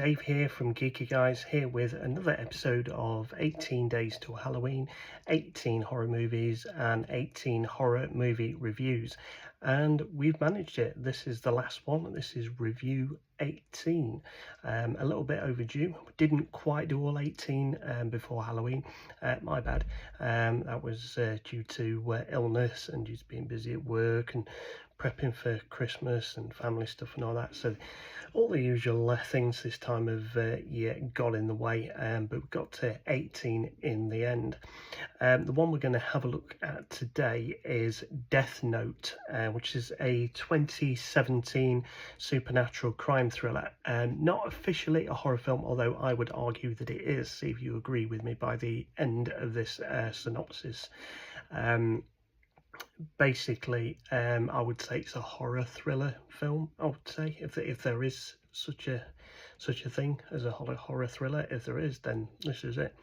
Dave here from Geeky Guys, here with another episode of 18 Days Till Halloween, 18 horror movies and 18 horror movie reviews. And we've managed it. This is the last one. This is review 18. A little bit overdue. We didn't quite do all 18 before Halloween. My bad. That was due to illness and just being busy at work and prepping for Christmas and family stuff and all that. So all the usual things this time of year got in the way, but we got to 18 in the end. The one we're going to have a look at today is Deathnote, which is a 2017 supernatural crime thriller. Not officially a horror film, although I would argue that it is, see if you agree with me by the end of this synopsis. Basically, I would say it's a horror thriller film. I would say if there is such a thing as a horror thriller, if there is, then this is it.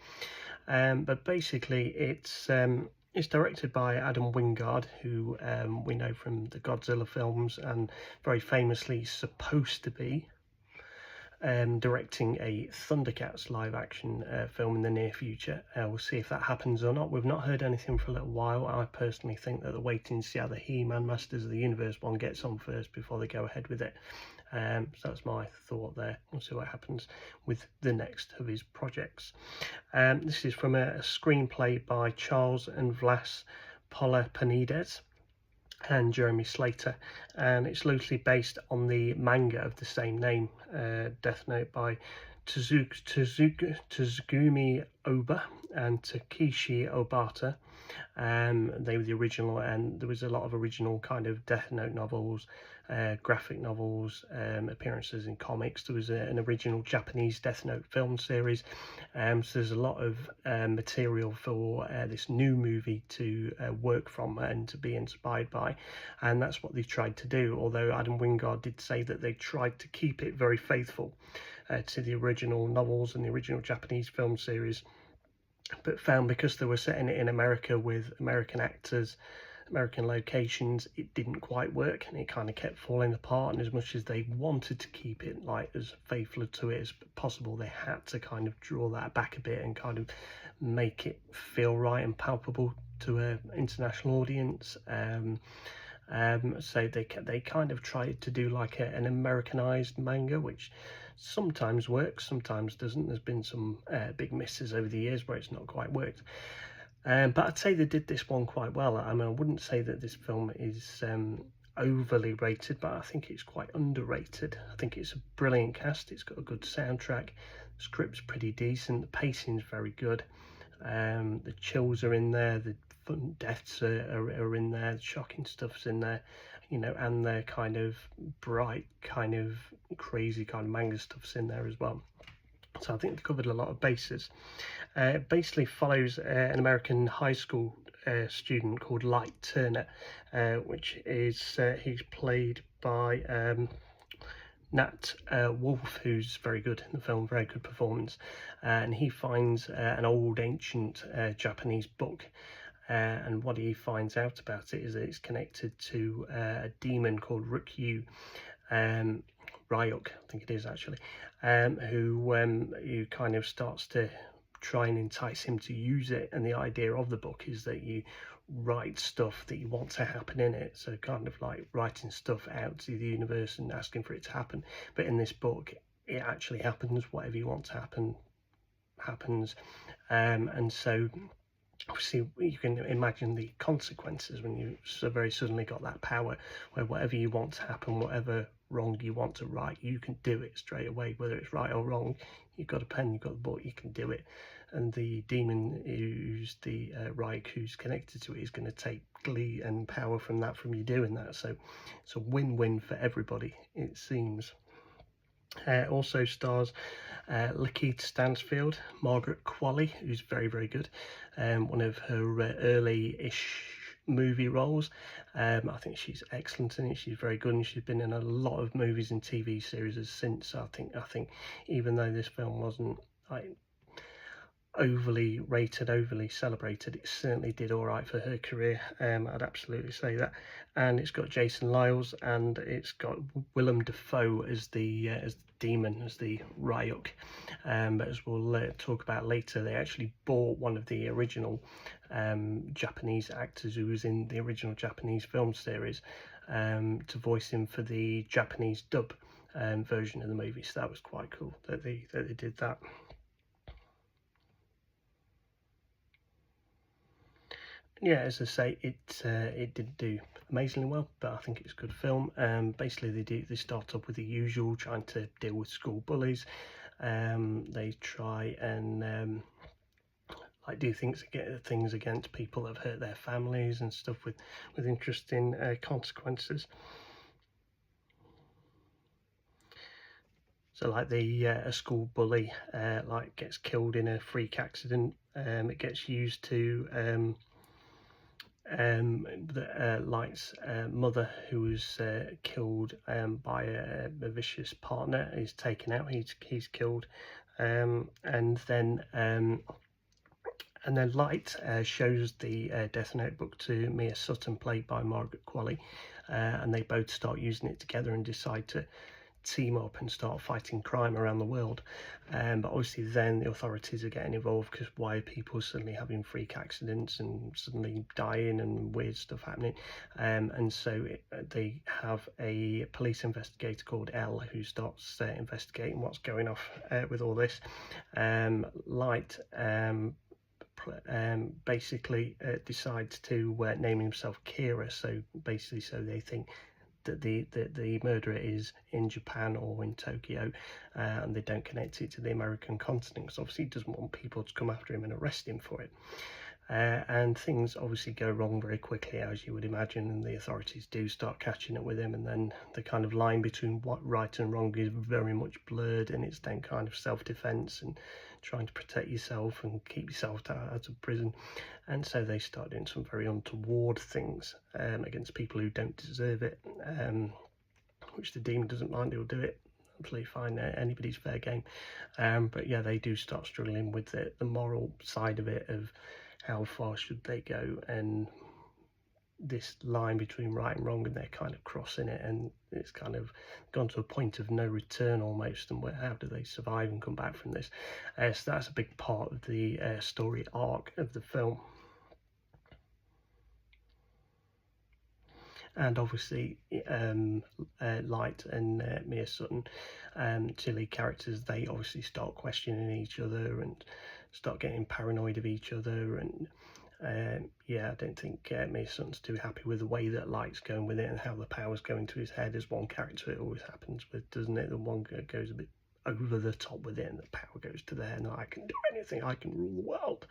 But basically, it's directed by Adam Wingard, who we know from the Godzilla films, and very famously supposed to be directing a Thundercats live action film in the near future. We'll see if that happens or not. We've not heard anything for a little while. I personally think that they're waiting to see how the He-Man Masters of the Universe one gets on first before they go ahead with it. So that's my thought there. We'll see what happens with the next of his projects. This is from a screenplay by Charles and Vlas Parlapanides and Jeremy Slater, and it's loosely based on the manga of the same name, Deathnote, by Tsugumi Ohba and Takeshi Obata. They were the original, and there was a lot of original kind of Deathnote novels, graphic novels, appearances in comics. There was an original Japanese Deathnote film series, so there's a lot of material for this new movie to work from and to be inspired by, and that's what they tried to do, although Adam Wingard did say that they tried to keep it very faithful to the original novels and the original Japanese film series, but found because they were setting it in America with American actors, American locations, it didn't quite work, and it kind of kept falling apart. And as much as they wanted to keep it like as faithful to it as possible, they had to kind of draw that back a bit and kind of make it feel right and palpable to an international audience. So they kind of tried to do like an Americanized manga, which sometimes works, sometimes doesn't. There's been some big misses over the years where it's not quite worked. But I'd say they did this one quite well. I mean, I wouldn't say that this film is overly rated, but I think it's quite underrated. I think it's a brilliant cast. It's got a good soundtrack. The script's pretty decent. The pacing's very good. The chills are in there. The fun deaths are in there. The shocking stuff's in there, you know, and the kind of bright, kind of crazy kind of manga stuff's in there as well. So I think they covered a lot of bases. It basically follows an American high school student called Light Turner, which is he's played by Nat Wolff, who's very good in the film, very good performance, and he finds an old ancient Japanese book, and what he finds out about it is that it's connected to a demon called Ryuk, Ryuk, I think it is actually, who kind of starts to try and entice him to use it. And the idea of the book is that you write stuff that you want to happen in it, so kind of like writing stuff out to the universe and asking for it to happen. But in this book, it actually happens. Whatever you want to happen happens, and so obviously you can imagine the consequences when you so very suddenly got that power where whatever you want to happen, whatever wrong you want to right, you can do it straight away, whether it's right or wrong. You've got a pen, you've got the book, you can do it. And the demon who's the Ryuk, who's connected to it, is going to take glee and power from you doing that. So it's a win-win for everybody, it seems. Also stars Lakeith Stansfield, Margaret Qualley, who's very, very good. One of her early-ish movie roles. I think she's excellent in it. She's very good, and she's been in a lot of movies and TV series since. I think even though this film wasn't like overly rated, overly celebrated. It certainly did all right for her career. I'd absolutely say that. And it's got Jason Liles, and it's got Willem Dafoe as the demon, as the Ryuk. But as we'll talk about later, they actually bought one of the original Japanese actors who was in the original Japanese film series to voice him for the Japanese dub version of the movie. So that was quite cool that they did that. Yeah, as I say, it didn't do amazingly well, but I think it's a good film. Basically, they start up with the usual, trying to deal with school bullies. They try and like do things against people that have hurt their families and stuff with interesting consequences. So like a school bully like gets killed in a freak accident. It gets used to Light's mother, who was killed by a vicious partner, is taken out. He's killed, and then Light shows the Deathnote book to Mia Sutton, played by Margaret Qualley, and they both start using it together and decide to team up and start fighting crime around the world. But obviously then the authorities are getting involved, because why are people suddenly having freak accidents and suddenly dying and weird stuff happening? And so they have a police investigator called Elle who starts investigating what's going off with all this. Light basically decides to name himself Kira, so basically so they think that the murderer is in Japan or in Tokyo, and they don't connect it to the American continent, because obviously he doesn't want people to come after him and arrest him for it. And things obviously go wrong very quickly, as you would imagine, and the authorities do start catching up with him, and then the kind of line between what right and wrong is very much blurred, and it's then kind of self-defense and trying to protect yourself and keep yourself out of prison. And so they start doing some very untoward things against people who don't deserve it, which the demon doesn't mind. He'll do it absolutely fine, anybody's fair game. But yeah, they do start struggling with the moral side of it, of how far should they go, and this line between right and wrong, and they're kind of crossing it, and it's kind of gone to a point of no return almost, and how do they survive and come back from this? So that's a big part of the story arc of the film. And obviously Light and Mia Sutton, two lead characters, they obviously start questioning each other and start getting paranoid of each other, and yeah, I don't think Mia Sutton's too happy with the way that Light's going with it and how the power's going to his head. As one character it always happens with, doesn't it? The one goes a bit over the top with it, and the power goes to there, and I can do anything, I can rule the world.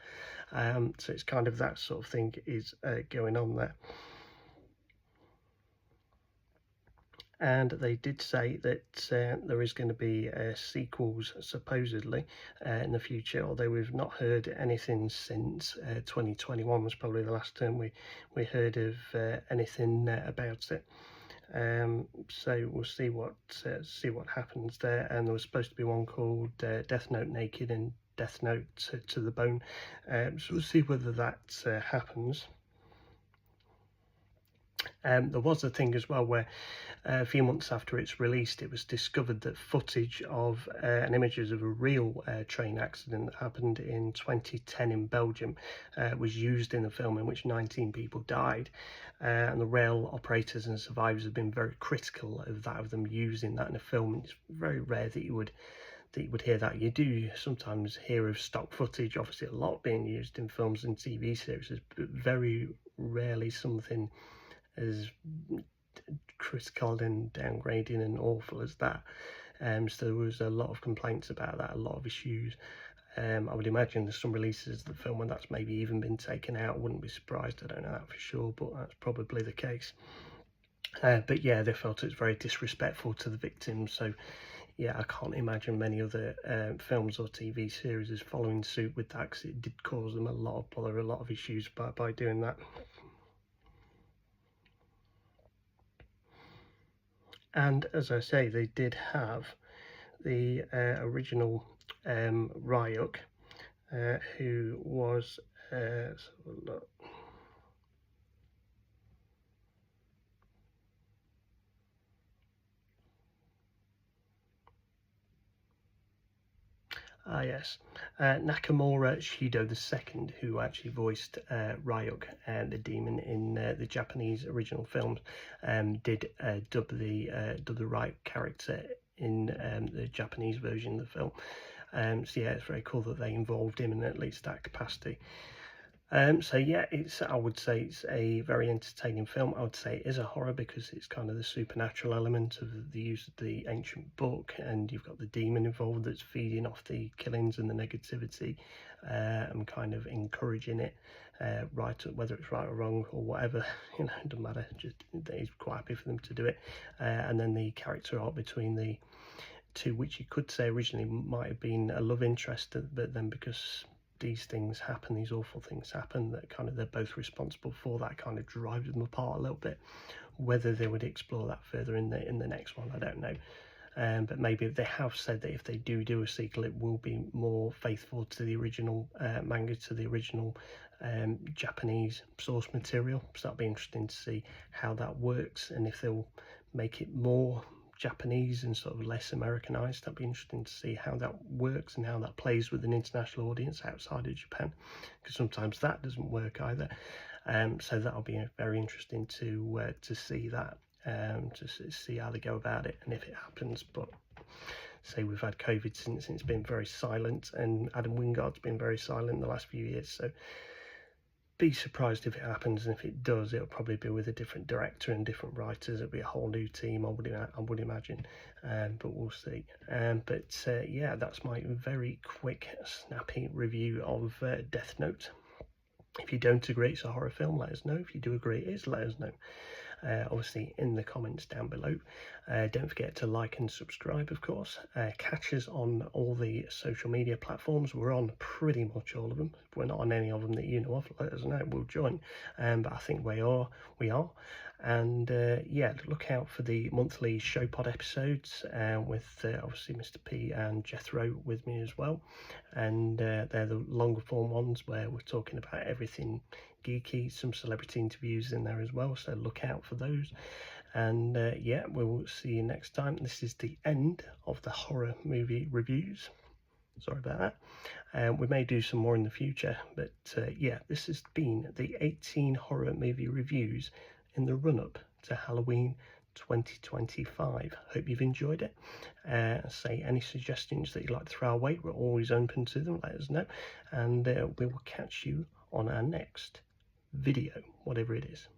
So it's kind of that sort of thing is going on there. And they did say that there is going to be sequels supposedly in the future, although we've not heard anything since 2021 was probably the last time we heard of anything about it. So we'll see what happens there. And there was supposed to be one called Deathnote Naked and Deathnote to the Bone, so we'll see whether that happens. There was a thing as well where a few months after it's released, it was discovered that footage of and images of a real train accident that happened in 2010 in Belgium was used in the film, in which 19 people died, and the rail operators and survivors have been very critical of them using that in a film. It's very rare that you would hear that. You do sometimes hear of stock footage, obviously a lot being used in films and TV series, but very rarely something as critical and downgrading and awful as that. So there was a lot of complaints about that, a lot of issues. I would imagine there's some releases of the film when that's maybe even been taken out. Wouldn't be surprised, I don't know that for sure, but that's probably the case. But yeah, they felt it's very disrespectful to the victims, so yeah, I can't imagine many other films or TV series is following suit with that, because it did cause them a lot of bother, a lot of issues by doing that. And as I say, they did have the original Ryuk, who was, let's have a look. Ah, yes. Nakamura Shido II, who actually voiced Ryuk, the demon in the Japanese original films, did dub the Ryuk character in the Japanese version of the film. So yeah, it's very cool that they involved him in at least that capacity. So yeah, I would say it's a very entertaining film. I would say it is a horror because it's kind of the supernatural element of the use of the ancient book, and you've got the demon involved that's feeding off the killings and the negativity, and kind of encouraging it, whether it's right or wrong or whatever, it doesn't matter. Just he's quite happy for them to do it, and then the character arc between the two, which you could say originally might have been a love interest, but then because these things happen, these awful things happen, that kind of they're both responsible for, that kind of drives them apart a little bit. Whether they would explore that further in the next one, I don't know. But maybe they have said that if they do a sequel, it will be more faithful to the original manga, to the original Japanese source material. So that'll be interesting to see how that works, and if they'll make it more Japanese and sort of less Americanized. That'd be interesting to see how that works and how that plays with an international audience outside of Japan, because sometimes that doesn't work either. So that'll be very interesting to see that, to see how they go about it and if it happens. But say we've had COVID since, it's been very silent, and Adam Wingard's been very silent the last few years, so be surprised if it happens, and if it does, it'll probably be with a different director and different writers. It'll be a whole new team, I would imagine, but we'll see. Yeah, that's my very quick, snappy review of Deathnote. If you don't agree it's a horror film, let us know. If you do agree it is, let us know. Obviously in the comments down below. Don't forget to like and subscribe, of course. Catch us on all the social media platforms. We're on pretty much all of them. If we're not on any of them that you know of, let us know, we'll join. But I think we are. And yeah, look out for the monthly show pod episodes with obviously Mr. P and Jethro with me as well. And they're the longer form ones where we're talking about everything geeky, some celebrity interviews in there as well, so look out for those. And yeah, we'll see you next time. This is the end of the horror movie reviews. Sorry about that. We may do some more in the future, but yeah, this has been the 18 horror movie reviews in the run-up to Halloween 2025. Hope you've enjoyed it. Say any suggestions that you'd like to throw away, we're always open to them. Let us know, and we will catch you on our next video, whatever it is.